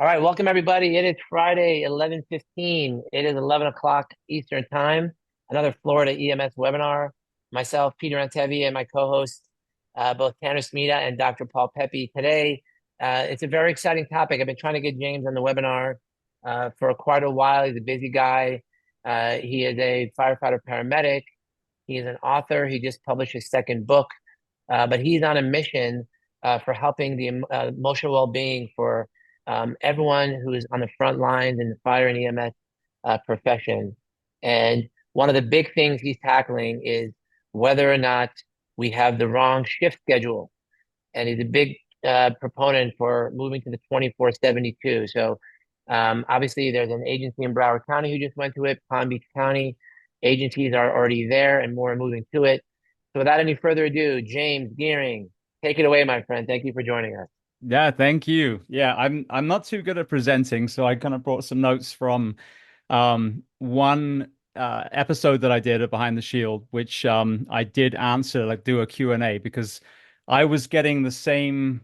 All right, welcome everybody. It is Friday, 11:15. It is 11 o'clock Eastern Time. Another Florida EMS webinar. Myself, Peter Antevi, and my co-host, both Tanner Smita and Dr. Paul Pepe. Today, it's a very exciting topic. I've been trying to get James on the webinar for quite a while. He's a busy guy. He is a firefighter paramedic. He is an author. He just published his second book, but he's on a mission for helping the emotional well-being for everyone who is on the front lines in the fire and EMS profession. And one of the big things he's tackling is whether or not we have the wrong shift schedule. And he's a big proponent for moving to the 24/72. So obviously, there's an agency in Broward County who just went to it, Palm Beach County. Agencies are already there and more are moving to it. So without any further ado, James Geering, take it away, my friend. Thank you for joining us. Yeah, thank you. Yeah, I'm not too good at presenting, so I kind of brought some notes from one episode that I did at Behind the Shield, which I did answer, like do a Q&A because I was getting the same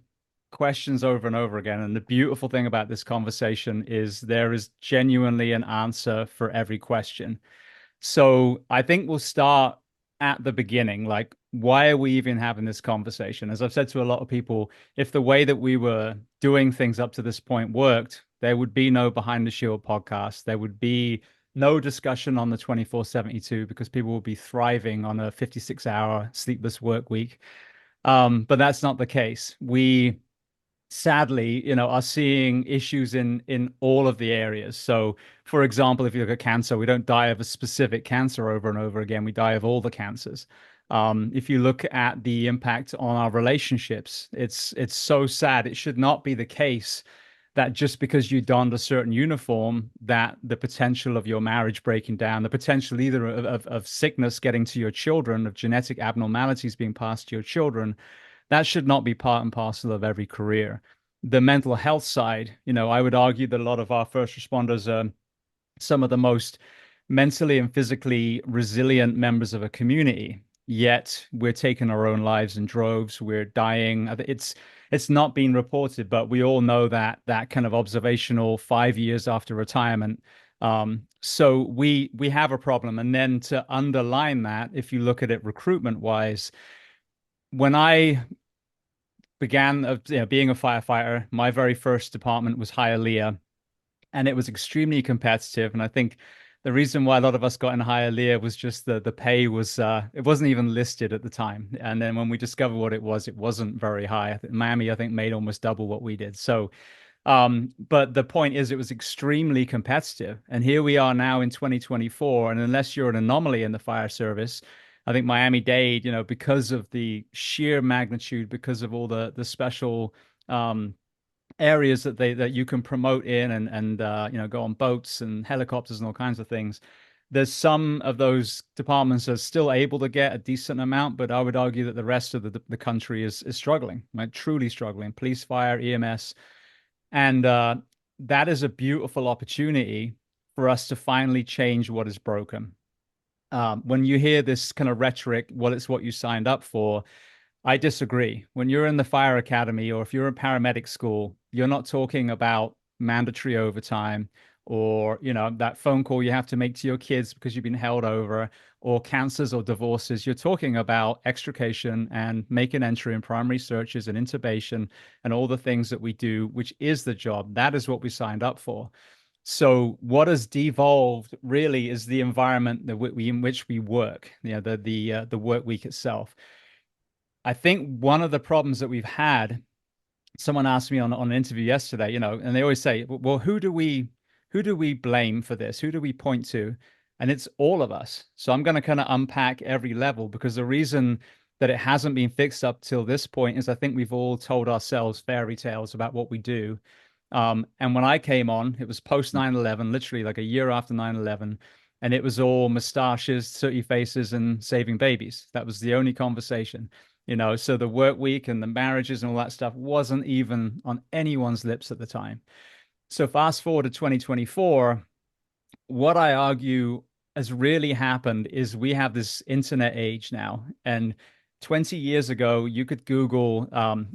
questions over and over again. And the beautiful thing about this conversation is there is genuinely an answer for every question. So I think we'll start at the beginning. Like, why are we even having this conversation? As I've said to a lot of people, if the way that we were doing things up to this point worked, there would be no Behind the Shield podcast. There would be no discussion on the 24/72 because people would be thriving on a 56-hour sleepless work week. But that's not the case. We sadly, are seeing issues in all of the areas. So, for example, if you look at cancer, we don't die of a specific cancer over and over again. We die of all the cancers. If you look at the impact on our relationships, it's so sad. It should not be the case that just because you donned a certain uniform, that the potential of your marriage breaking down, the potential either of sickness getting to your children, of genetic abnormalities being passed to your children, that should not be part and parcel of every career. The mental health side, I would argue that a lot of our first responders are some of the most mentally and physically resilient members of a community. Yet we're taking our own lives in droves. We're dying. It's not been reported, but we all know that kind of observational 5 years after retirement. So we have a problem. And then to underline that, if you look at it recruitment wise, when I began being a firefighter, my very first department was Hialeah, and it was extremely competitive. And I think the reason why a lot of us got in Hialeah was just the pay was it wasn't even listed at the time. And then when we discovered what it wasn't very high. I think Miami, I think, made almost double what we did. So but the point is, it was extremely competitive. And here we are now in 2024. And unless you're an anomaly in the fire service, I think Miami-Dade, because of the sheer magnitude, because of all the special areas that you can promote in and go on boats and helicopters and all kinds of things. There's some of those departments are still able to get a decent amount, but I would argue that the rest of the country is struggling, like truly struggling. Police, fire, EMS. And that is a beautiful opportunity for us to finally change what is broken. When you hear this kind of rhetoric, well, it's what you signed up for. I disagree. When you're in the fire academy or if you're in paramedic school, you're not talking about mandatory overtime or, that phone call you have to make to your kids because you've been held over or cancers or divorces. You're talking about extrication and make an entry in primary searches and intubation and all the things that we do, which is the job. That is what we signed up for. So what has devolved really is the environment that in which we work, the work week itself. I think one of the problems that we've had, someone asked me on an interview yesterday, and they always say, well, who do we blame for this? Who do we point to? And it's all of us. So I'm going to kind of unpack every level because the reason that it hasn't been fixed up till this point is I think we've all told ourselves fairy tales about what we do. And when I came on, it was post 9/11, literally like a year after 9/11, and it was all mustaches, sooty faces, and saving babies. That was the only conversation. So the work week and the marriages and all that stuff wasn't even on anyone's lips at the time. So fast forward to 2024, what I argue has really happened is we have this internet age now, and 20 years ago, you could Google,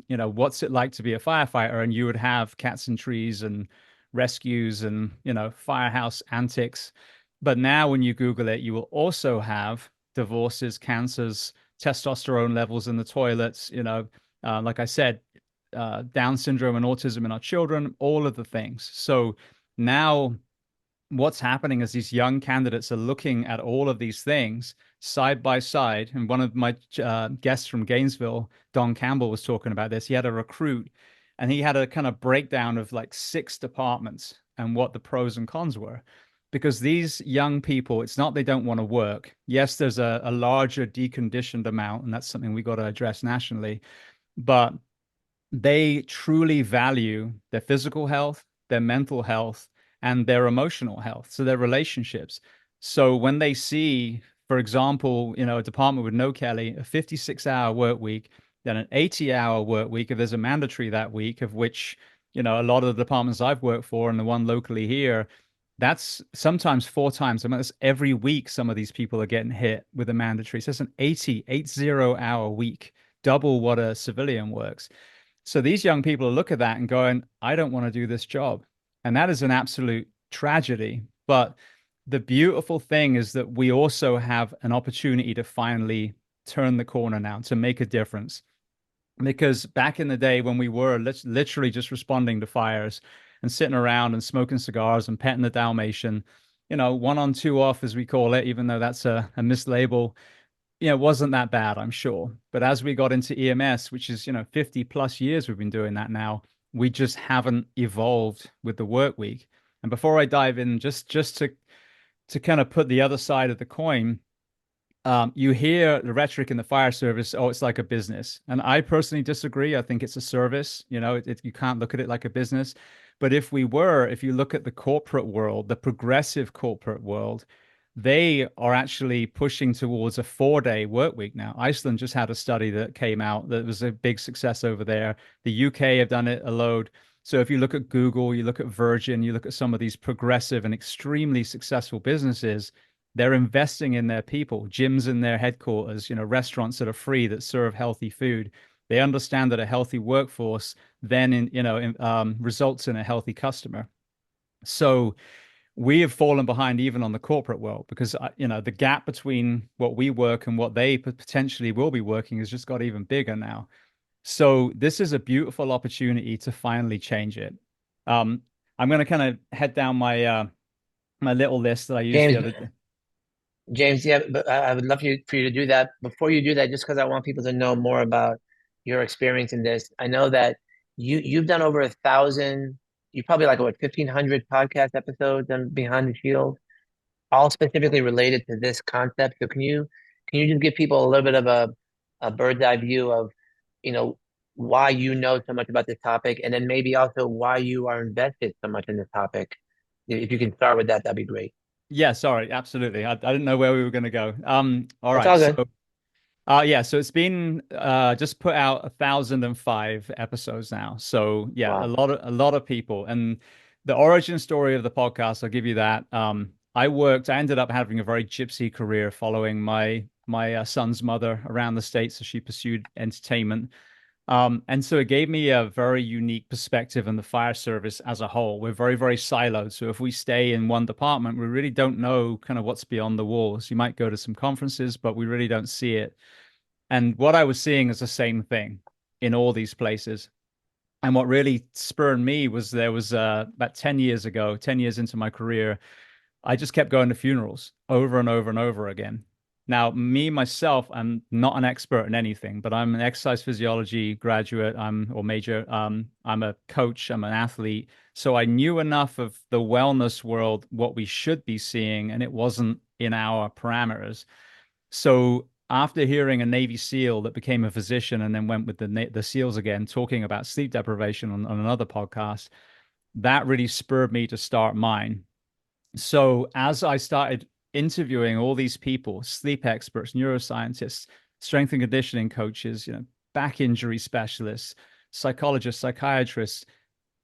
what's it like to be a firefighter, and you would have cats in trees and rescues and, firehouse antics. But now when you Google it, you will also have divorces, cancers, testosterone levels in the toilets, like I said, Down syndrome and autism in our children, all of the things. So now what's happening is these young candidates are looking at all of these things side by side. And one of my guests from Gainesville, Don Campbell, was talking about this. He had a recruit and he had a kind of breakdown of like 6 departments and what the pros and cons were. Because these young people, it's not they don't want to work. Yes, there's a larger deconditioned amount, and that's something we got to address nationally. But they truly value their physical health, their mental health, and their emotional health, so their relationships. So when they see, for example, a department with no Kelly, a 56-hour work week, then an 80-hour work week, if there's a mandatory that week, of which, a lot of the departments I've worked for and the one locally here, that's sometimes 4 times. I mean, that's every week some of these people are getting hit with a mandatory. So it's an 80-hour week, double what a civilian works. So these young people look at that and going, I don't want to do this job. And that is an absolute tragedy. But the beautiful thing is that we also have an opportunity to finally turn the corner now, to make a difference. Because back in the day when we were literally just responding to fires and sitting around and smoking cigars and petting the Dalmatian, 1 on 2 off, as we call it, even though that's a mislabel, it wasn't that bad, I'm sure. But as we got into EMS, which is, 50 plus years we've been doing that now, we just haven't evolved with the work week. And before I dive in, just to kind of put the other side of the coin, you hear the rhetoric in the fire service, oh, it's like a business. And I personally disagree. I think it's a service. You can't look at it like a business. But if you look at the corporate world, the progressive corporate world, they are actually pushing towards a 4-day work week now. Iceland just had a study that came out that was a big success over there. The UK have done it a load. So if you look at Google, you look at Virgin, you look at some of these progressive and extremely successful businesses, they're investing in their people, gyms in their headquarters, restaurants that are free that serve healthy food. They understand that a healthy workforce then results in a healthy customer. So we have fallen behind even on the corporate world because the gap between what we work and what they potentially will be working has just got even bigger now. So this is a beautiful opportunity to finally change it. Um, I'm going to kind of head down my little list that I used the James, other day. James, yeah, but I would love for you to do that. Before you do that, just because I want people to know more about your experience in this, I know that you've done over 1,000. You probably like what 1,500 podcast episodes and Behind the Shield, all specifically related to this concept. So can you just give people a little bit of a bird's eye view of you know why you know so much about this topic, and then maybe also why you are invested so much in this topic. If you can start with that, that'd be great. Yeah, sorry, absolutely. I didn't know where we were going to go. All That's right. all So, good. yeah, so it's been just put out 1,005 episodes now. So yeah, Wow. a lot of people. And the origin story of the podcast, I'll give you that. I ended up having a very gypsy career following my son's mother around the States as she pursued entertainment. And so it gave me a very unique perspective on the fire service as a whole. We're very, very siloed. So if we stay in one department, we really don't know kind of what's beyond the walls. You might go to some conferences, but we really don't see it. And what I was seeing is the same thing in all these places. And what really spurred me was there was about 10 years ago, 10 years into my career, I just kept going to funerals over and over and over again. Now, me myself, I'm not an expert in anything, but I'm an exercise physiology graduate. Or major. I'm a coach. I'm an athlete. So I knew enough of the wellness world, what we should be seeing, and it wasn't in our parameters. So after hearing a Navy SEAL that became a physician and then went with the SEALs again, talking about sleep deprivation on another podcast, that really spurred me to start mine. So as I started interviewing all these people, sleep experts, neuroscientists, strength and conditioning coaches, back injury specialists, psychologists, psychiatrists,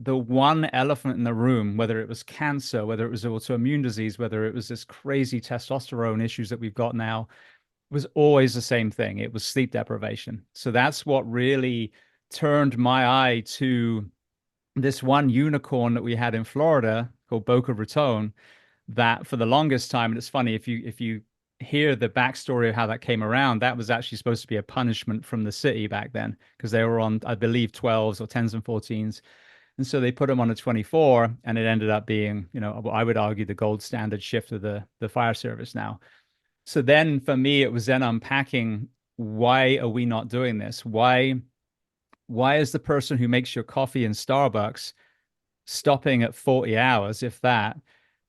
the one elephant in the room, whether it was cancer, whether it was autoimmune disease, whether it was this crazy testosterone issues that we've got now, was always the same thing. It was sleep deprivation. So that's what really turned my eye to this one unicorn that we had in Florida called Boca Raton, that for the longest time, and it's funny if you hear the backstory of how that came around, that was actually supposed to be a punishment from the city back then because they were on, I believe, 12s or 10s and 14s. And so they put them on a 24, and it ended up being, I would argue the gold standard shift of the fire service now. So then for me, it was then unpacking, why are we not doing this? Why is the person who makes your coffee in Starbucks stopping at 40 hours, if that?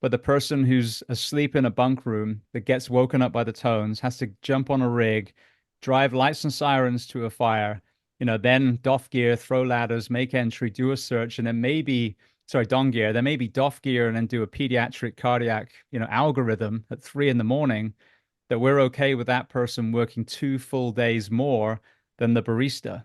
But the person who's asleep in a bunk room that gets woken up by the tones has to jump on a rig, drive lights and sirens to a fire, then doff gear, throw ladders, make entry, do a search, and then maybe, sorry, don gear, then maybe doff gear and then do a pediatric cardiac, algorithm at 3 in the morning, that we're okay with that person working 2 full days more than the barista.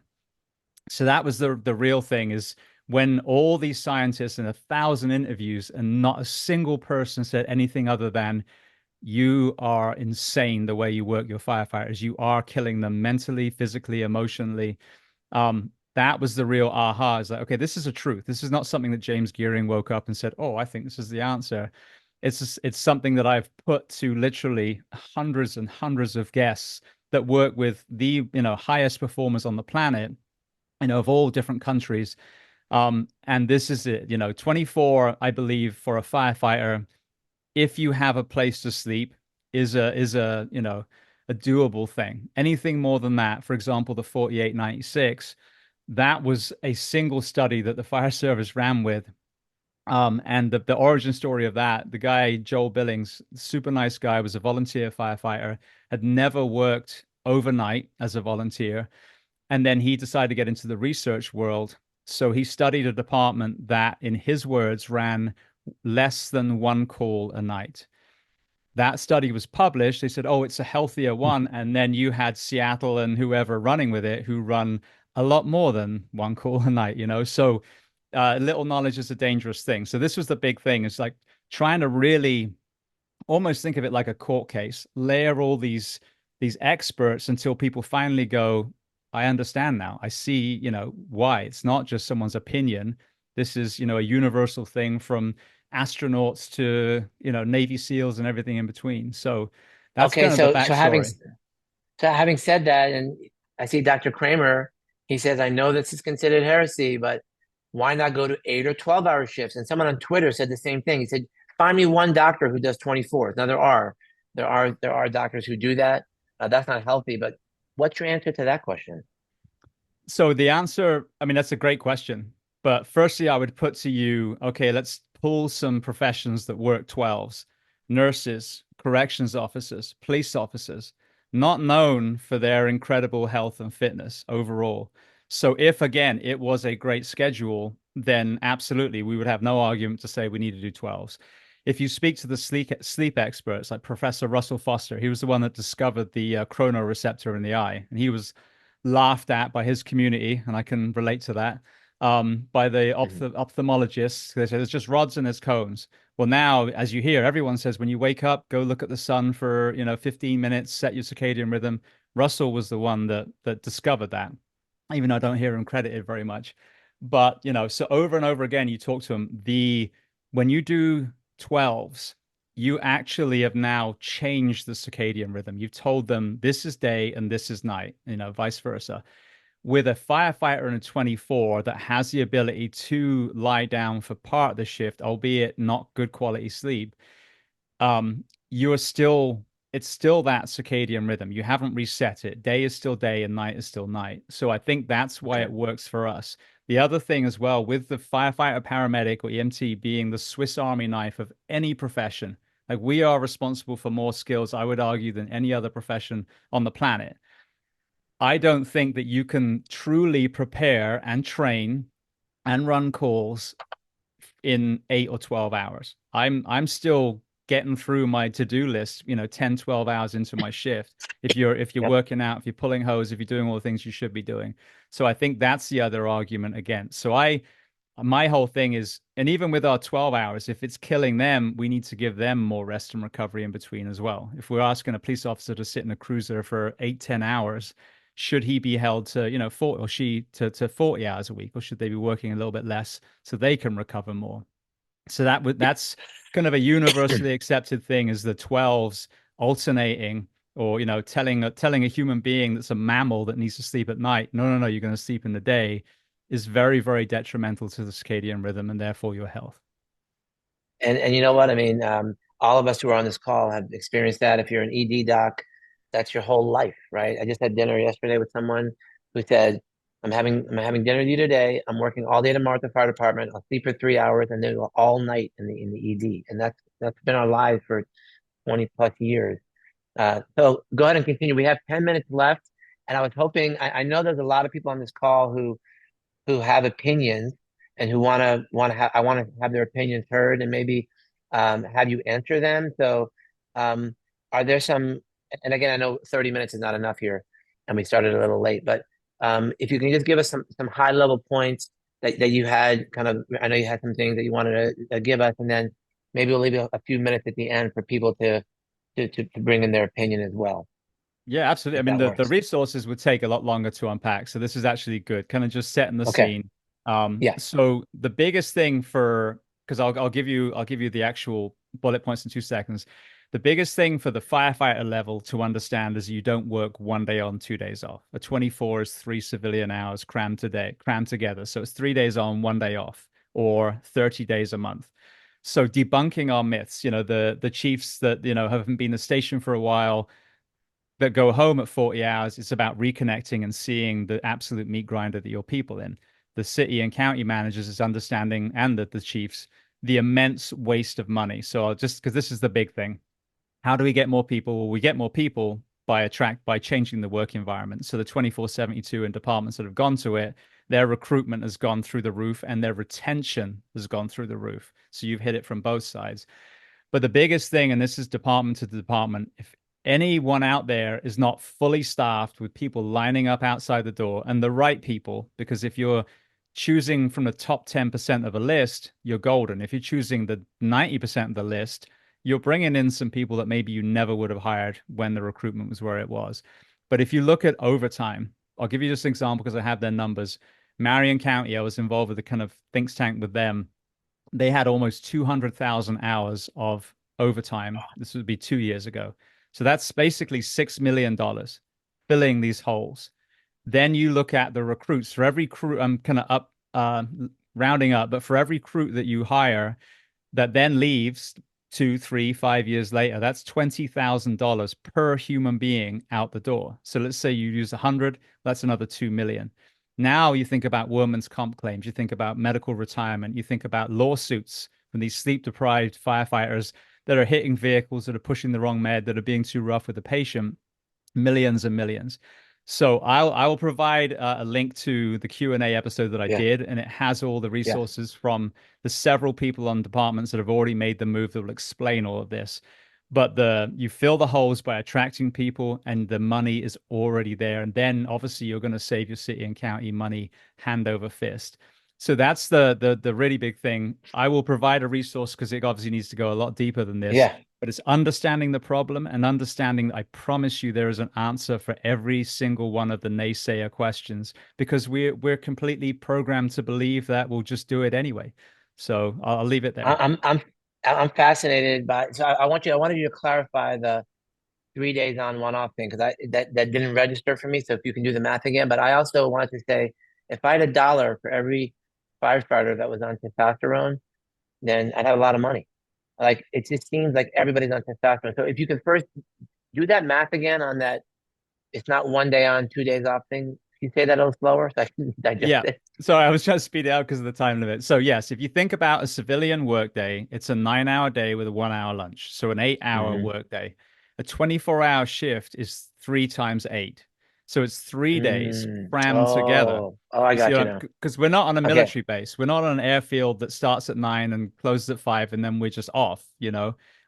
So that was the real thing, is when all these scientists in 1,000 interviews and not a single person said anything other than, you are insane the way you work your firefighters. You are killing them mentally, physically, emotionally. That was the real aha. Is like, okay, this is a truth. This is not something that James Geering woke up and said, oh, I think this is the answer. It's something that I've put to literally hundreds and hundreds of guests that work with the highest performers on the planet, of all different countries. And this is it, 24, I believe, for a firefighter, if you have a place to sleep, is a a doable thing. Anything more than that, for example, the 4896, that was a single study that the fire service ran with. And the origin story of that, the guy, Joel Billings, super nice guy, was a volunteer firefighter, had never worked overnight as a volunteer. And then he decided to get into the research world. So he studied a department that, in his words, ran less than one call a night. That study was published. They said, oh, it's a healthier one. And then you had Seattle and whoever running with it who run a lot more than one call a night. So little knowledge is a dangerous thing. So this was the big thing. It's like trying to really almost think of it like a court case, layer all these experts until people finally go, I understand now. I see, why. It's not just someone's opinion. This is, a universal thing from astronauts to, Navy SEALs and everything in between. So that's Okay, kind of the having backstory. said that, and I see Dr. Kramer, he says, I know this is considered heresy, but why not go to 8 or 12 hour shifts? And someone on Twitter said the same thing. He said, find me one doctor who does 24. Now there are doctors who do that. That's not healthy, but what's your answer to that question? So the answer, I mean, that's a great question. But firstly, I would put to you, okay, let's pull some professions that work 12s: nurses, corrections officers, police officers, not known for their incredible health and fitness overall. So if, again, it was a great schedule, then absolutely, we would have no argument to say we need to do 12s. If you speak to the sleep experts like Professor Russell Foster, he was the one that discovered the chronoreceptor in the eye, and he was laughed at by his community, and I can relate to that. By the Mhm. ophthalmologists, they say there's just rods and there's cones. Well, now, as you hear, everyone says when you wake up, go look at the sun for 15 minutes, set your circadian rhythm. Russell was the one that discovered that, even though I don't hear him credited very much. But so over and over again, you talk to him. When you do 12s, you actually have now changed the circadian rhythm. You've told them this is day and this is night, vice versa. With a firefighter and a 24 that has the ability to lie down for part of the shift, albeit not good quality sleep, you're still, it's still that circadian rhythm. You haven't reset it. Day is still day and night is still night. So I think that's why Okay. it works for us. The other thing as well, with the firefighter, paramedic, or EMT being the Swiss Army knife of any profession, like we are responsible for more skills, I would argue, than any other profession on the planet. I don't think that you can truly prepare and train and run calls in 8 or 12 hours. I'm still getting through my to-do list, 10, 12 hours into my shift. If you're Yep. working out, if you're pulling hose, if you're doing all the things you should be doing. So I think that's the other argument against. So my whole thing is, and even with our 12 hours, if it's killing them, we need to give them more rest and recovery in between as well. If we're asking a police officer to sit in a cruiser for 8, 10 hours, should he be held to, 40 or she to 40 hours a week, or should they be working a little bit less so they can recover more? So that's kind of a universally accepted thing, is the 12s alternating, or telling a human being that's a mammal that needs to sleep at night, no, no, no, you're going to sleep in the day, is very, very detrimental to the circadian rhythm and therefore your health. And you know what? I mean, all of us who are on this call have experienced that. If you're an ED doc, that's your whole life, right? I just had dinner yesterday with someone who said, I'm having dinner with you today. I'm working all day tomorrow at the fire department. I'll sleep for 3 hours and then go all night in the ED. And that's been our lives for 20 plus years. So go ahead and continue. We have 10 minutes left. And I was hoping, I know there's a lot of people on this call who have opinions and who want to have I want to have their opinions heard and maybe have you answer them. So um, are there some? And again, I know 30 minutes is not enough here, and we started a little late. But if you can just give us some high level points that you had kind of, I know you had some things that you wanted to give us, and then maybe we'll leave a few minutes at the end for people to bring in their opinion as well, Yeah, absolutely. I if mean, that the works. resources would take a lot longer to unpack. So this is actually good, kind of just setting the Okay. scene. Yeah. So the biggest thing because I'll give you the actual bullet points in 2 seconds. The biggest thing for the firefighter level to understand is you don't work one day on, 2 days off. A 24 is 3 civilian hours crammed together. So it's 3 days on, one day off, or 30 days a month. So debunking our myths, the chiefs that, haven't been in the station for a while, that go home at 40 hours, it's about reconnecting and seeing the absolute meat grinder that your people in. The city and county managers is understanding, and the chiefs, the immense waste of money. So I'll just, because this is the big thing. How do we get more people? Well, we get more people by changing the work environment. So the 24/72 and departments that have gone to it, their recruitment has gone through the roof and their retention has gone through the roof. So you've hit it from both sides. But the biggest thing, and this is department to department, if anyone out there is not fully staffed with people lining up outside the door, and the right people, because if you're choosing from the top 10% of a list, you're golden. If you're choosing the 90% of the list, you're bringing in some people that maybe you never would have hired when the recruitment was where it was. But if you look at overtime, I'll give you just an example because I have their numbers. Marion County, I was involved with a kind of think tank with them. They had almost 200,000 hours of overtime. This would be 2 years ago. So that's basically $6 million filling these holes. Then you look at the recruits. For every crew, I'm kind of rounding up, but for every recruit that you hire that then leaves 2, 3, 5 years later, that's $20,000 per human being out the door. So let's say you use 100, that's another 2 million. Now you think about workman's comp claims, you think about medical retirement, you think about lawsuits from these sleep deprived firefighters that are hitting vehicles, that are pushing the wrong med, that are being too rough with the patient, millions and millions. So I will provide a link to the Q&A episode that I Yeah. did, and it has all the Yeah. resources from the several people on departments that have already made the move that will explain all of this. But you fill the holes by attracting people, and the money is already there. And then obviously you're going to save your city and county money hand over fist. So that's the really big thing. I will provide a resource because it obviously needs to go a lot deeper than this, Yeah. but it's understanding the problem and understanding that I promise you there is an answer for every single one of the naysayer questions, because we're completely programmed to believe that we'll just do it anyway. So I'll leave it I- there. I'm I'm I'm fascinated by. So I wanted you to clarify the 3 days on, one off thing because I that didn't register for me. So if you can do the math again, but I also wanted to say if I had a dollar for every firefighter that was on testosterone, then I'd have a lot of money. Like it just seems like everybody's on testosterone. So if you can first do that math again on that, it's not 1 day on, 2 days off thing. Can you say that a little slower so I can digest Yeah. it? So I was trying to speed it out because of the time limit. So yes, if you think about a civilian workday, it's a 9 hour day with a 1 hour lunch. So an 8 hour Mm-hmm. workday. A 24-hour shift is 3 times 8. So it's 3 days crammed together. Oh, I You see, got you now. because we're not on a Okay. military base. We're not on an airfield that starts at 9 and closes at 5, and then we're just off.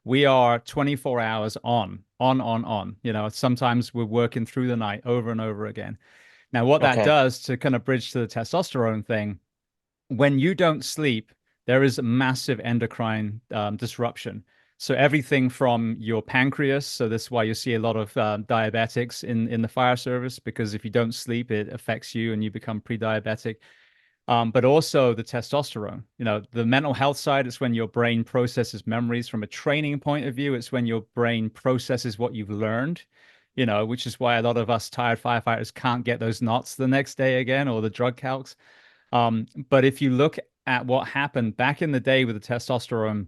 We are 24 hours on. Sometimes we're working through the night over and over again. Now, what that Okay. does to kind of bridge to the testosterone thing, when you don't sleep, there is a massive endocrine disruption. So everything from your pancreas, so that's why you see a lot of diabetics in the fire service, because if you don't sleep, it affects you and you become pre-diabetic. But also the testosterone. The mental health side, it's when your brain processes memories from a training point of view. It's when your brain processes what you've learned, which is why a lot of us tired firefighters can't get those knots the next day again, or the drug calcs. But if you look at what happened back in the day with the testosterone,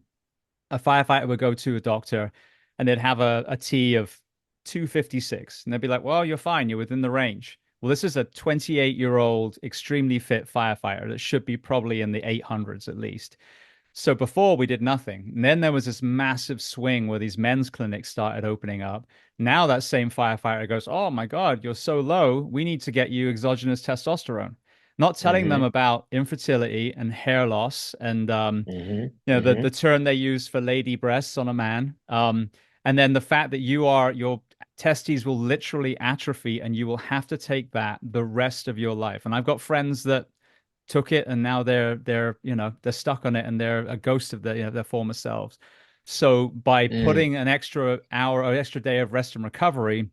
a firefighter would go to a doctor and they'd have a T of 256. And they'd be like, well, you're fine. You're within the range. Well, this is a 28-year-old, extremely fit firefighter that should be probably in the 800s at least. So before we did nothing. And then there was this massive swing where these men's clinics started opening up. Now that same firefighter goes, oh my God, you're so low. We need to get you exogenous testosterone. Not telling them Mm-hmm. about infertility and hair loss and Mm-hmm. the Mm-hmm. term they use for lady breasts on a man. And then the fact that your testes will literally atrophy and you will have to take that the rest of your life. And I've got friends that took it and now they're stuck on it and they're a ghost of their former selves. So by Mm. putting an extra hour or extra day of rest and recovery,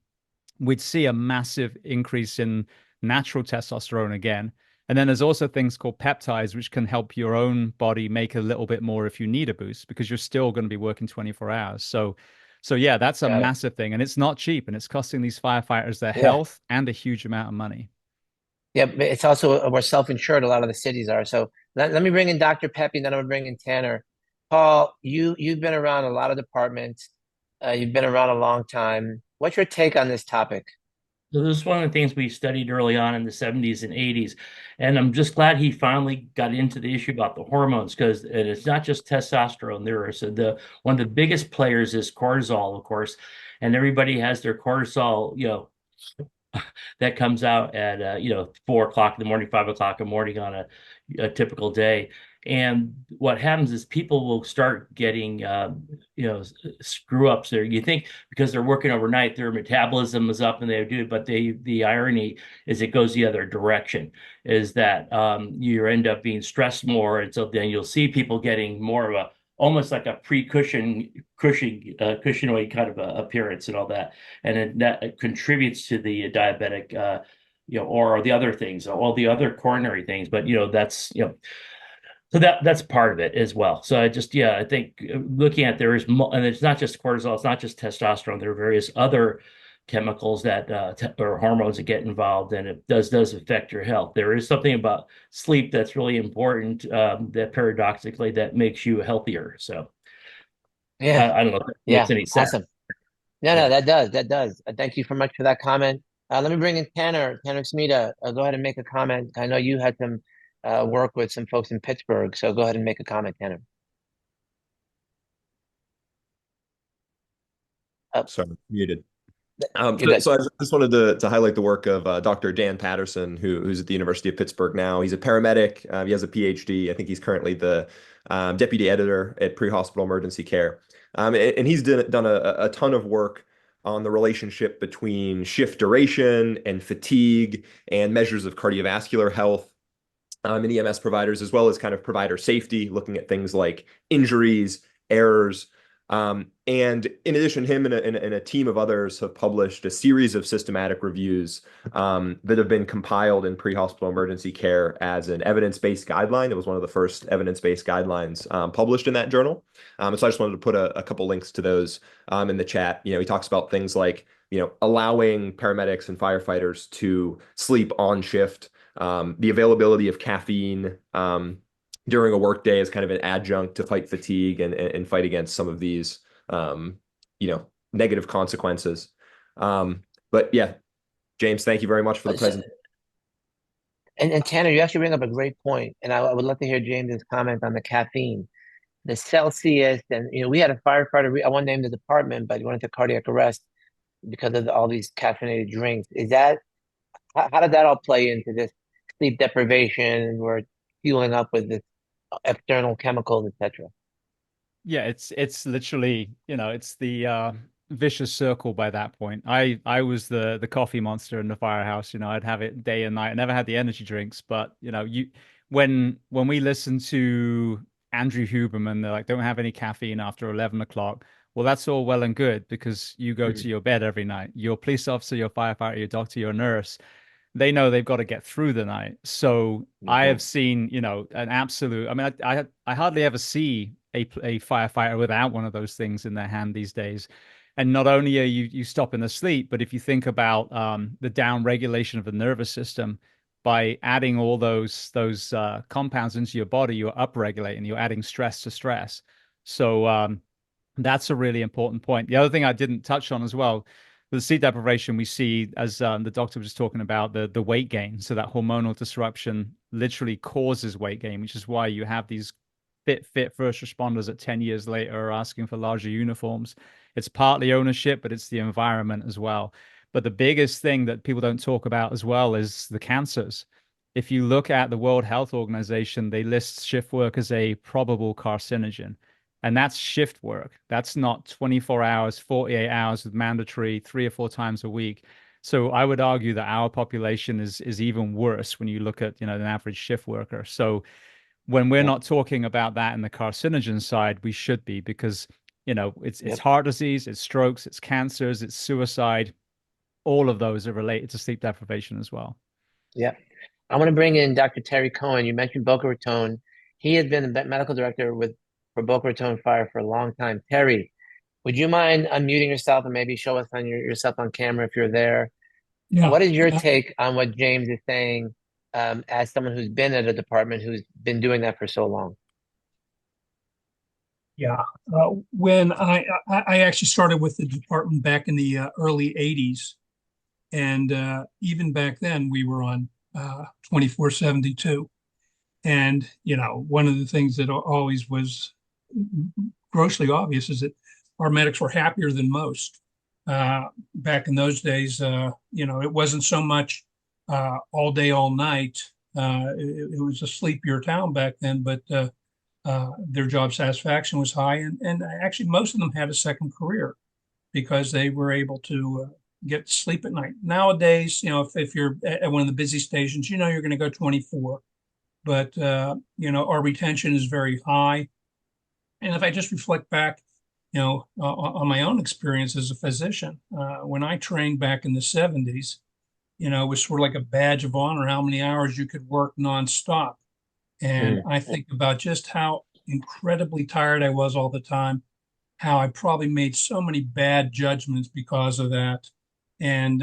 we'd see a massive increase in natural testosterone again. And then there's also things called peptides, which can help your own body make a little bit more if you need a boost, because you're still going to be working 24 hours. So yeah, that's a Got it. massive thing. And it's not cheap, and it's costing these firefighters their Yeah. health and a huge amount of money. Yeah, but it's also we're self-insured. A lot of the cities are. So let me bring in Dr. Pepe, and then I'm gonna bring in Tanner. Paul, you've been around a lot of departments. You've been around a long time. What's your take on this topic? So this is one of the things we studied early on in the 70s and 80s. And I'm just glad he finally got into the issue about the hormones because it's not just testosterone. There are so the one of the biggest players is cortisol, of course, and everybody has their cortisol, that comes out at 4 o'clock in the morning, 5 o'clock in the morning on a typical day. And what happens is people will start getting screw ups there. You think because they're working overnight, their metabolism is up and they do it, but the irony is it goes the other direction. Is that you end up being stressed more, and so then you'll see people getting more of a almost like a cushion, kind of appearance and all that, and that contributes to the diabetic, or the other things, all the other coronary things. But that's so that's part of it as well. So I think looking at and it's not just cortisol, it's not just testosterone. There are various other chemicals that or hormones that get involved, and it does affect your health. There is something about sleep that's really important, that paradoxically that makes you healthier. So Yeah, I don't know if that makes yeah, any sense. awesome. No, no, Yeah. that does. Thank you so much for that comment. Let me bring in Tanner Smita. Go ahead and make a comment. I know you had some work with some folks in Pittsburgh, so go ahead and make a comment, Tanner. Oh, Sorry, muted. you're So, good. so I just wanted to highlight the work of Dr. Dan Patterson, who's at the University of Pittsburgh now. He's a paramedic. He has a PhD. I think he's currently the deputy editor at pre-hospital emergency care. And he's done a ton of work on the relationship between shift duration and fatigue and measures of cardiovascular health in EMS providers, as well as kind of provider safety, looking at things like injuries, errors. And in addition, him and a team of others have published a series of systematic reviews that have been compiled in pre-hospital emergency care as an evidence-based guideline. It was one of the first evidence-based guidelines published in that journal. So I just wanted to put a couple links to those in the chat. He talks about things like, allowing paramedics and firefighters to sleep on shift, the availability of caffeine during a workday is kind of an adjunct to fight fatigue and fight against some of these, negative consequences. But yeah, James, thank you very much for the So, present. and Tanner, you actually bring up a great point, and I would love to hear James's comment on the caffeine, the Celsius, and we had a firefighter. I won't name the department, but he went into cardiac arrest because of all these caffeinated drinks. Is that how did that all play into this sleep deprivation? We're fueling up with this external chemicals, etc. Yeah, it's literally, it's the vicious circle by that point. I was the coffee monster in the firehouse. I'd have it day and night. I never had the energy drinks, but when we listen to Andrew Huberman, they're like, don't have any caffeine after 11 o'clock. Well, that's all well and good because you go to your bed every night. Your police officer, your firefighter, your doctor, your nurse, they know they've got to get through the night. So I have seen, an absolute. I mean, I hardly ever see a firefighter without one of those things in their hand these days. And not only are you stopping the sleep, but if you think about the down regulation of the nervous system, by adding all those compounds into your body, you're upregulating, you're adding stress to stress. So that's a really important point. The other thing I didn't touch on as well, the sleep deprivation we see, as the doctor was talking about, the weight gain. So that hormonal disruption literally causes weight gain, which is why you have these fit first responders at 10 years later are asking for larger uniforms. It's partly ownership, but it's the environment as well. But the biggest thing that people don't talk about as well is the cancers. If you look at the World Health Organization, they list shift work as a probable carcinogen. And that's shift work. That's not 24 hours, 48 hours with mandatory 3 or 4 times a week. So I would argue that our population is even worse when you look at, an average shift worker. So when we're not talking about that in the carcinogen side, we should be, because, it's heart disease, it's strokes, it's cancers, it's suicide. All of those are related to sleep deprivation as well. Yeah. I want to bring in Dr. Terry Cohen. You mentioned Boca Raton. He has been the medical director for Boca Raton Fire for a long time. Terry, would you mind unmuting yourself and maybe show us on yourself on camera if you're there? Yeah. What is your take on what James is saying, as someone who's been at a department who's been doing that for so long? Yeah. When I actually started with the department back in the early 80s, and even back then we were on 24/72. And, one of the things that always was grossly obvious is that our medics were happier than most. Back in those days, it wasn't so much all day, all night. It was a sleepier town back then, but their job satisfaction was high. And actually, most of them had a second career because they were able to get sleep at night. Nowadays, if you're at one of the busy stations, you're going to go 24. But, our retention is very high. And if I just reflect back, on my own experience as a physician, when I trained back in the 70s, it was sort of like a badge of honor how many hours you could work nonstop. And I think about just how incredibly tired I was all the time, how I probably made so many bad judgments because of that. And,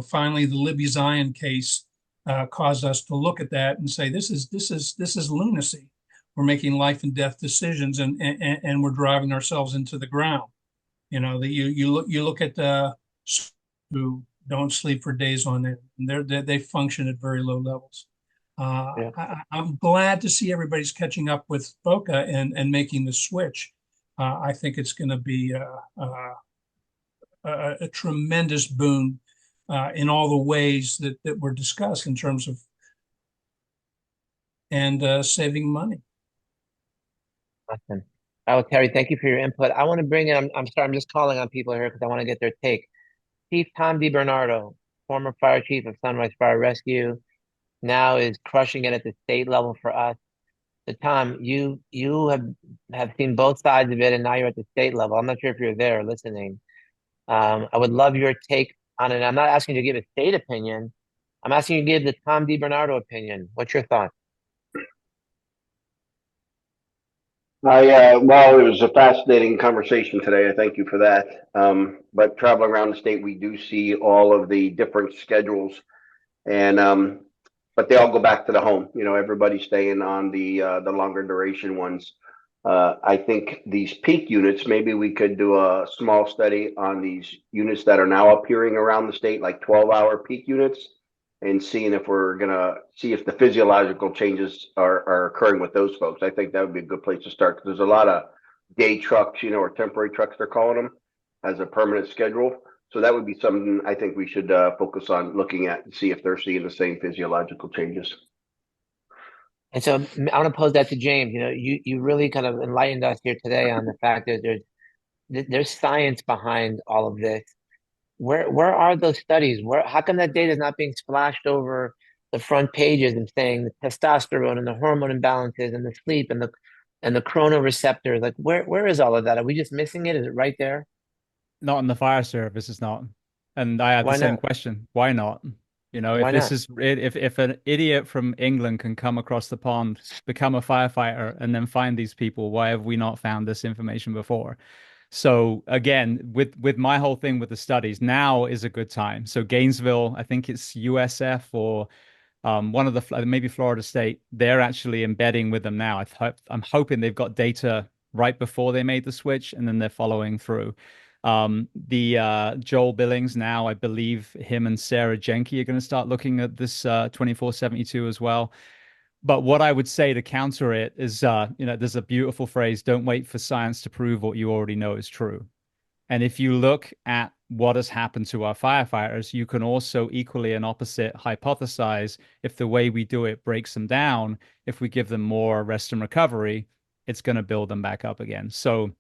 finally, the Libby Zion case caused us to look at that and say, this is lunacy. We're making life and death decisions, and we're driving ourselves into the ground. You look at who don't sleep for days on end, and they function at very low levels. I'm glad to see everybody's catching up with Boca and making the switch. I think it's going to be a tremendous boon in all the ways that were discussed in terms of saving money. Awesome. Oh, Terry, thank you for your input. I want to bring in, I'm sorry, I'm just calling on people here because I want to get their take. Chief Tom DiBernardo, former fire chief of Sunrise Fire Rescue, now is crushing it at the state level for us. So Tom, you have seen both sides of it, and now you're at the state level. I'm not sure if you're there listening. I would love your take on it. I'm not asking you to give a state opinion. I'm asking you to give the Tom DiBernardo opinion. What's your thought? Well, it was a fascinating conversation today. I thank you for that. But traveling around the state, we do see all of the different schedules, and but they all go back to the home. Everybody's staying on the longer duration ones. I think these peak units, maybe we could do a small study on these units that are now appearing around the state, like 12-hour peak units, and seeing if we're gonna see if the physiological changes are occurring with those folks. I think that would be a good place to start, because there's a lot of day trucks, or temporary trucks they're calling them, as a permanent schedule. So that would be something I think we should focus on looking at and see if they're seeing the same physiological changes. And so I want to pose that to James. You really kind of enlightened us here today on the fact that there's science behind all of this. Where are those studies? How come that data is not being splashed over the front pages and saying the testosterone and the hormone imbalances and the sleep and the chronoreceptors. Like where is all of that? Are we just missing it? Is it right there? Not in the fire service, it's not. And I had the Why same not? question. Why not? You know, if Why this not? is if an idiot from England can come across the pond, become a firefighter, and then find these people, why have we not found this information before? So again, with my whole thing with the studies, now is a good time. So Gainesville, I think it's USF or one of the maybe Florida State, they're actually embedding with them now. I'm hoping they've got data right before they made the switch, and then they're following through. The Joel Billings now, I believe him and Sarah Jenke are going to start looking at this 2472 as well. But what I would say to counter it is, there's a beautiful phrase: "Don't wait for science to prove what you already know is true." And if you look at what has happened to our firefighters, you can also equally and opposite hypothesize if the way we do it breaks them down, if we give them more rest and recovery, it's going to build them back up again. So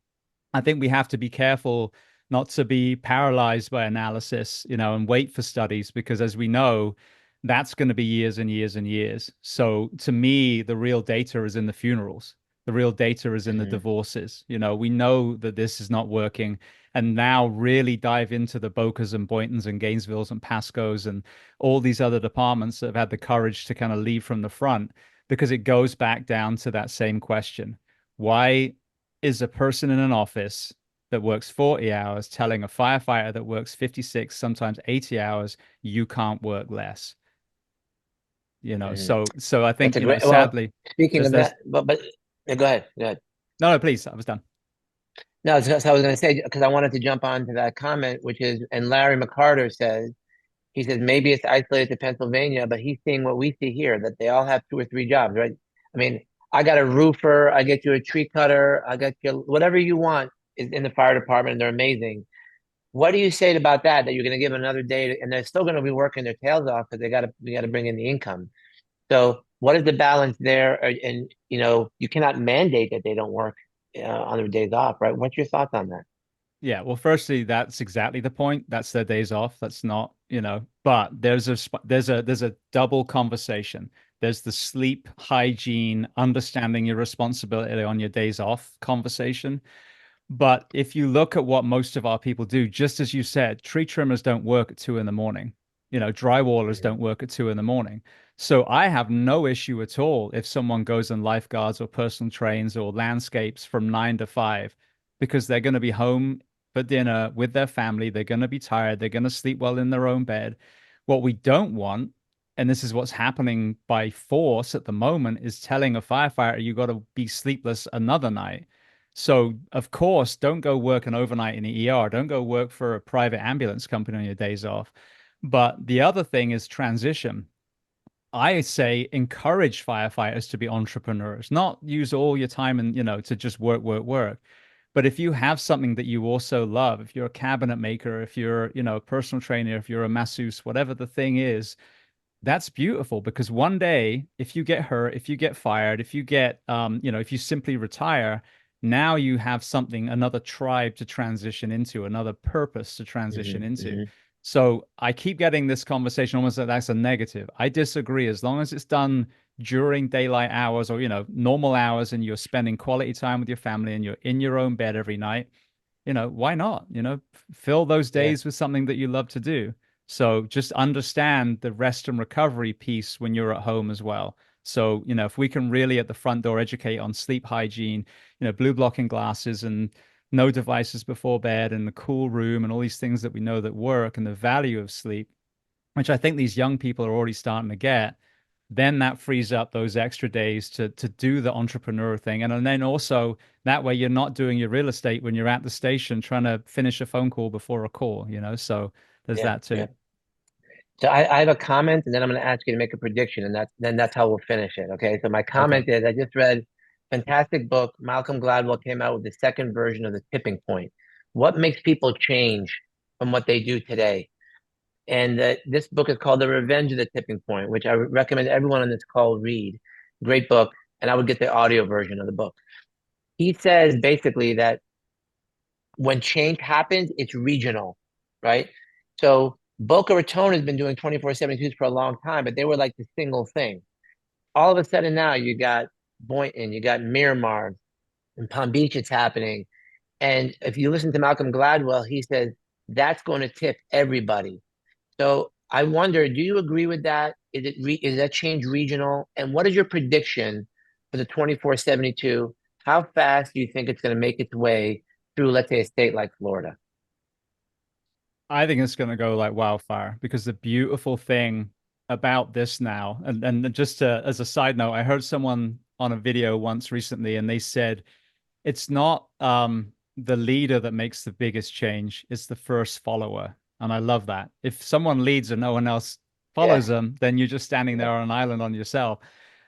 I think we have to be careful not to be paralyzed by analysis, and wait for studies, because as we know, that's going to be years and years and years. So to me, the real data is in the funerals. The real data is in the divorces. We know that this is not working. And now really dive into the Bocas and Boyntons and Gainesvilles and Pascos and all these other departments that have had the courage to kind of lead from the front, because it goes back down to that same question. Why is a person in an office that works 40 hours telling a firefighter that works 56, sometimes 80 hours, you can't work less? So I think, That's a great. Well, sadly, speaking of there's that, but yeah, go ahead. Go ahead. no, please, I was done. No, so I was going to say, because I wanted to jump on to that comment, which is, and Larry McCarter says, he says maybe it's isolated to Pennsylvania, but he's seeing what we see here, that they all have 2 or 3 jobs, right? I mean, I got a roofer, I get you a tree cutter, I got you whatever you want is in the fire department, and they're amazing. What do you say about that? That you're going to give another day, and they're still going to be working their tails off because we got to bring in the income. So what is the balance there? And you cannot mandate that they don't work on their days off, right? What's your thoughts on that? Yeah, well, firstly, that's exactly the point. That's their days off. That's not, but there's a double conversation. There's the sleep hygiene, understanding your responsibility on your days off conversation. But if you look at what most of our people do, just as you said, tree trimmers don't work at 2 in the morning. Drywallers don't work at 2 in the morning. So I have no issue at all if someone goes on lifeguards or personal trains or landscapes from 9 to 5, because they're going to be home for dinner with their family. They're going to be tired. They're going to sleep well in their own bed. What we don't want, and this is what's happening by force at the moment, is telling a firefighter you got to be sleepless another night. So, of course, don't go work an overnight in the ER. Don't go work for a private ambulance company on your days off. But the other thing is transition. I say encourage firefighters to be entrepreneurs, not use all your time and, to just work, work, work. But if you have something that you also love, if you're a cabinet maker, if you're, a personal trainer, if you're a masseuse, whatever the thing is, that's beautiful, because one day, if you get hurt, if you get fired, if you get, if you simply retire, now you have something, another tribe to transition into, another purpose to transition into. So I keep getting this conversation almost like that's a negative. I disagree. As long as it's done during daylight hours or, normal hours, and you're spending quality time with your family and you're in your own bed every night, why not? Fill those days with something that you love to do. So just understand the rest and recovery piece when you're at home as well. So, if we can really at the front door educate on sleep hygiene, blue blocking glasses and no devices before bed and the cool room and all these things that we know that work, and the value of sleep, which I think these young people are already starting to get, then that frees up those extra days to do the entrepreneur thing. And then also that way you're not doing your real estate when you're at the station trying to finish a phone call before a call, so there's that too. Yeah. So I have a comment, and then I'm going to ask you to make a prediction, and that's how we'll finish it. Okay. So my comment is, I just read fantastic book. Malcolm Gladwell came out with the second version of The Tipping Point. What makes people change from what they do today? And this book is called The Revenge of the Tipping Point, which I recommend everyone on this call read. Great book. And I would get the audio version of the book. He says basically that when change happens, it's regional, right? So Boca Raton has been doing 24/72s for a long time, but they were like the single thing. All of a sudden now you got Boynton, you got Miramar, in Palm Beach it's happening. And if you listen to Malcolm Gladwell, he says that's going to tip everybody. So I wonder, do you agree with that? Is that change regional? And what is your prediction for the 24/72? How fast do you think it's going to make its way through, let's say, a state like Florida? I think it's going to go like wildfire because the beautiful thing about this now, and just as a side note, I heard someone on a video once recently, and they said it's not the leader that makes the biggest change, it's the first follower. And I love that. If someone leads and no one else Yeah. follows them, then you're just standing there on an island on yourself.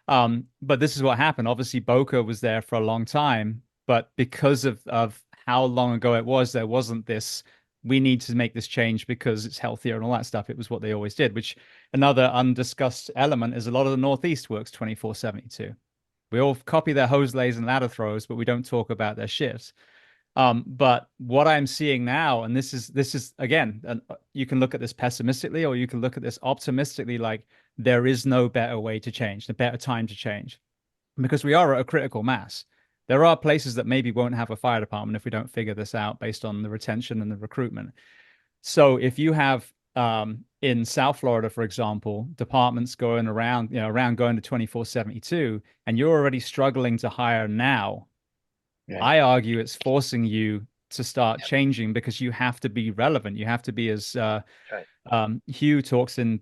But this is what happened. Obviously, Boca was there for a long time, but because of how long ago it was, there wasn't this, we need to make this change because it's healthier and all that stuff. It was what they always did, which another undiscussed element is a lot of the Northeast works 24/72. We all copy their hose lays and ladder throws, but we don't talk about their shifts. But what I'm seeing now, and this is again, you can look at this pessimistically or you can look at this optimistically, like there is no better way to change, the better time to change, because we are at a critical mass. There are places that maybe won't have a fire department if we don't figure this out based on the retention and the recruitment. So if you have in South Florida, for example, departments going around, around going to 24/72, and you're already struggling to hire now, Right. I argue it's forcing you to start changing because you have to be relevant. You have to be, as Right. Hugh talks in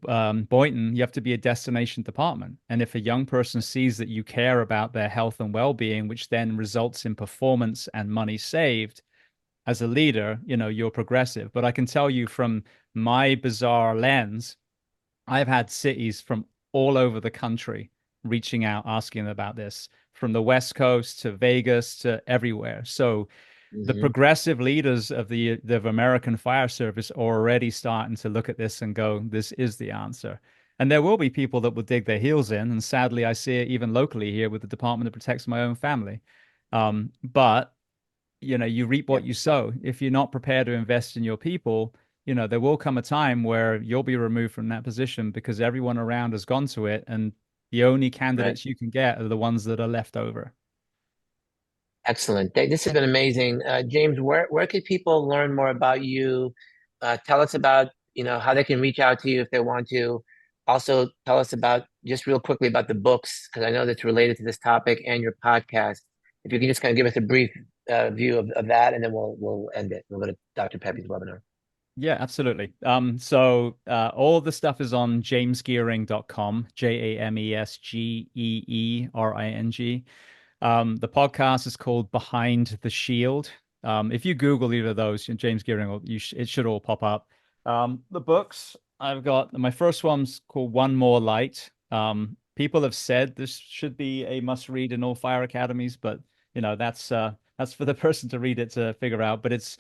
Boynton, you have to be a destination department. And if a young person sees that you care about their health and well-being, which then results in performance and money saved, as a leader, you're progressive. But I can tell you from my bizarre lens, I've had cities from all over the country reaching out, asking about this, from the West Coast to Vegas to everywhere. So the Mhm. progressive leaders of the American Fire Service are already starting to look at this and go, this is the answer. And there will be people that will dig their heels in. And sadly, I see it even locally here with the Department that protects my own family. But you reap what Yep. you sow. If you're not prepared to invest in your people, there will come a time where you'll be removed from that position because everyone around has gone to it, and the only Right. candidates you can get are the ones that are left over. Excellent. This has been amazing. James, where could people learn more about you? Tell us about, how they can reach out to you if they want to. Also, tell us about, just real quickly, about the books, because I know that's related to this topic, and your podcast. If you can just kind of give us a brief view of that, and then we'll end it. We'll go to Dr. Pepe's webinar. Yeah, absolutely. So all the stuff is on jamesgeering.com, JamesGeering. The podcast is called Behind the Shield. If you Google either of those, James Geering, it should all pop up. The books, I've got my first one's called One More Light. People have said this should be a must read in all fire academies, but that's for the person to read it to figure out. But it's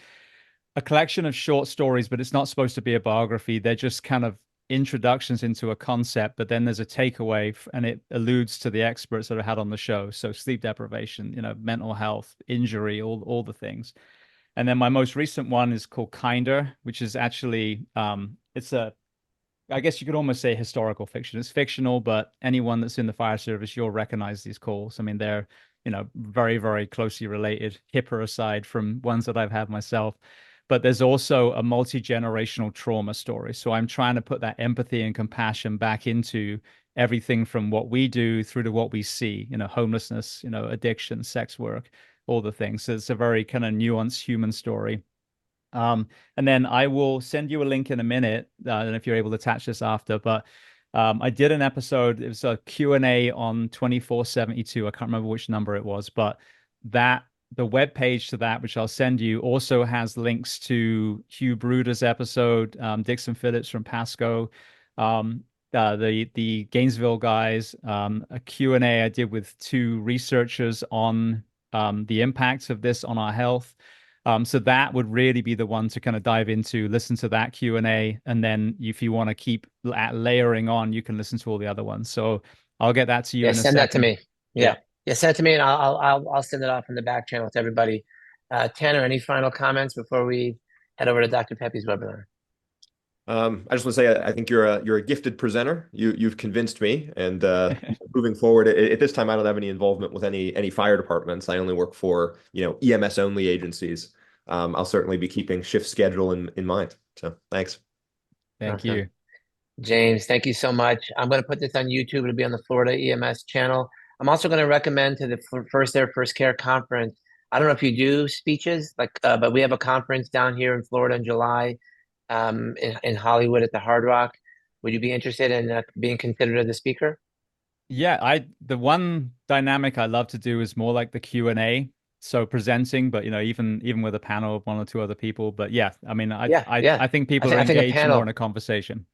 a collection of short stories, but it's not supposed to be a biography. They're just kind of introductions into a concept, but then there's a takeaway, and it alludes to the experts that I had on the show. So sleep deprivation, mental health, injury, all the things. And then my most recent one is called Kinder, which is actually I guess you could almost say historical fiction. It's fictional, but anyone that's in the fire service, you'll recognize these calls. I mean, they're, very, very closely related, HIPAA aside from ones that I've had myself. But there's also a multi-generational trauma story. So I'm trying to put that empathy and compassion back into everything from what we do through to what we see, homelessness, addiction, sex work, all the things. So it's a very kind of nuanced human story. And then I will send you a link in a minute, and if you're able to attach this after, but I did an episode, it was a Q&A on 24/72. I can't remember which number it was, but the web page to that, which I'll send you, also has links to Hugh Bruder's episode, Dixon Phillips from Pasco, the Gainesville guys, a Q&A I did with two researchers on the impacts of this on our health. So that would really be the one to kind of dive into, listen to that Q&A, and then if you want to keep layering on, you can listen to all the other ones. So I'll get that to you Yeah, in a send that to second. me. Yeah. Yeah, send it to me, and I'll send it off in the back channel to everybody. Tanner, any final comments before we head over to Dr. Pepe's webinar? I just want to say I think you're a gifted presenter. You've convinced me, and moving forward, at this time I don't have any involvement with any fire departments. I only work for EMS only agencies. I'll certainly be keeping shift schedule in mind. So thanks. Thank Awesome. you. James, thank you so much. I'm going to put this on YouTube. It'll be on the Florida EMS channel. I'm also going to recommend to the First Air First Care conference. I don't know if you do speeches, but we have a conference down here in Florida in July, in Hollywood at the Hard Rock. Would you be interested in being considered as a speaker? Yeah, the one dynamic I love to do is more like the Q&A. So presenting, but even with a panel of one or two other people. But yeah, I mean, Yeah, yeah. I think I people think are I think a engaged more in panel. a conversation.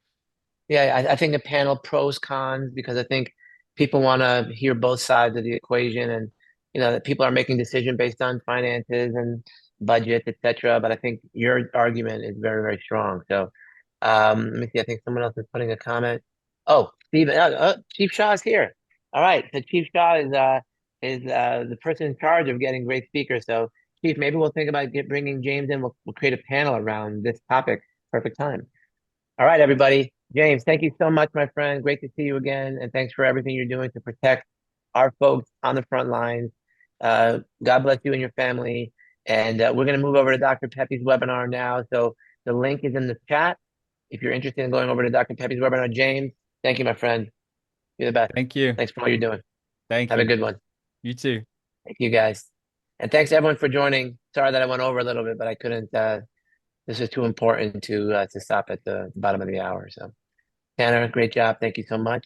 Yeah, I think a panel pros cons because I think people want to hear both sides of the equation, and that people are making decisions based on finances and budgets, etc. But I think your argument is very, very strong. So let me see. I think someone else is putting a comment. Oh, Steve, Chief Shaw is here. All right, so Chief Shaw is the person in charge of getting great speakers. So Chief, maybe we'll think about bringing James in. We'll create a panel around this topic. Perfect time. All right, everybody. James, thank you so much, my friend. Great to see you again. And thanks for everything you're doing to protect our folks on the front lines. God bless you and your family. And we're going to move over to Dr. Pepe's webinar now. So the link is in the chat. If you're interested in going over to Dr. Pepe's webinar, James, thank you, my friend. You're the best. Thank you. Thanks for all you're doing. Thank Have a you. good one. You too. Thank you, guys. And thanks, everyone, for joining. Sorry that I went over a little bit, but I couldn't. This is too important to stop at the bottom of the hour. So. Tanner, great job. Thank you so much.